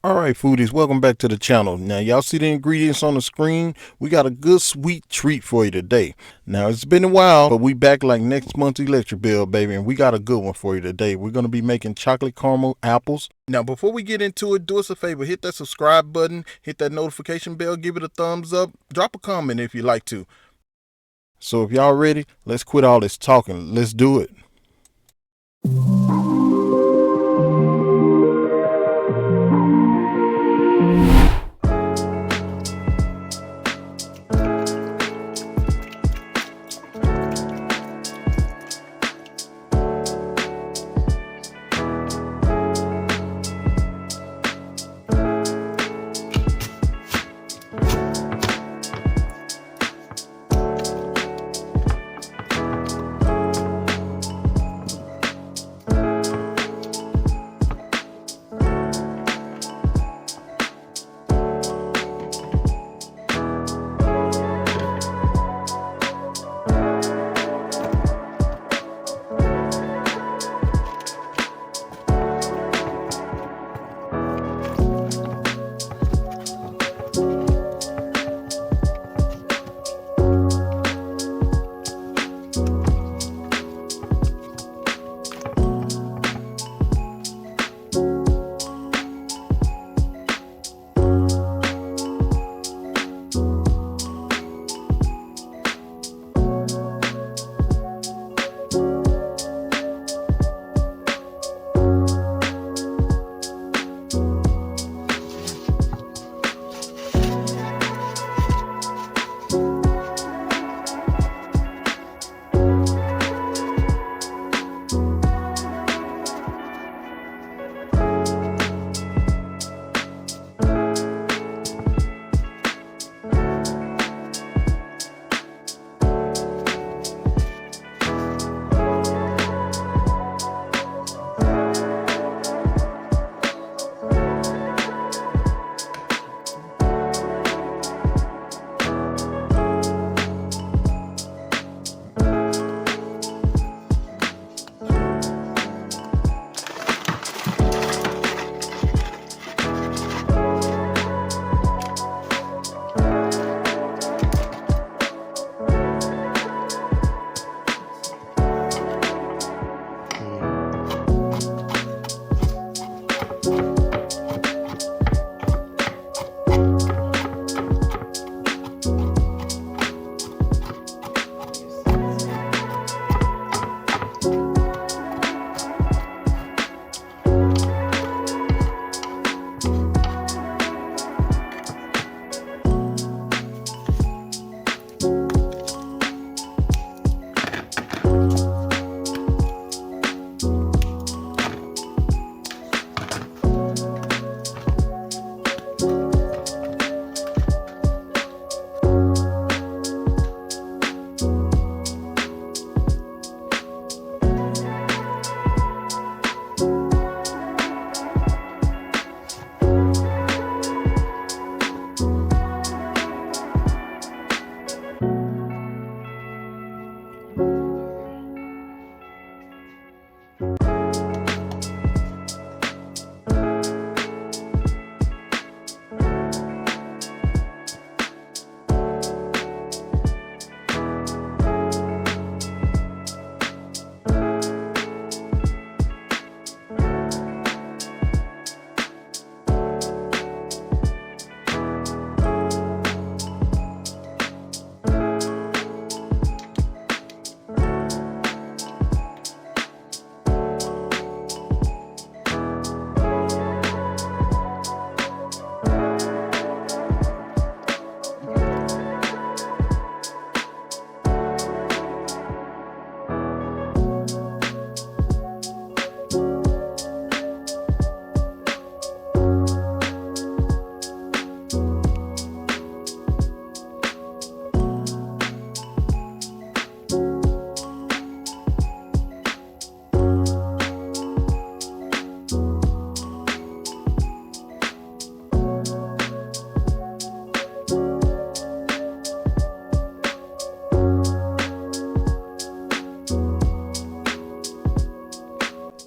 Alright foodies, welcome back to the channel. Now y'all see the ingredients on the screen? We got a good sweet treat for you today. Now it's been a while, but we back like next month's electric bill, baby, and we got a good one for you today. We're going to be making chocolate caramel apples. Now before we get into it, do us a favor, hit that subscribe button, hit that notification bell, give it a thumbs up, drop a comment if you like to. So if y'all ready, let's quit all this talking. Let's do it.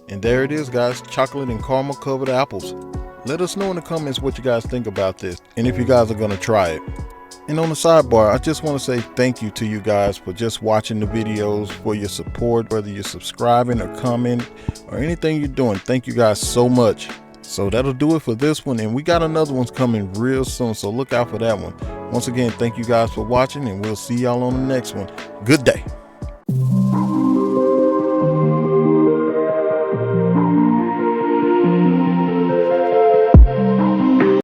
And there it is, guys, chocolate and caramel covered apples. Let us know in the comments what you guys think about this and if you guys are going to try it. And on the sidebar, I just want to say thank you to you guys for just watching the videos, for your support, whether you're subscribing or commenting or anything you're doing. Thank you guys so much. So that'll do it for this one, and we got another one's coming real soon, so look out for that one. Once again, thank you guys for watching, and we'll see y'all on the next one. Good day.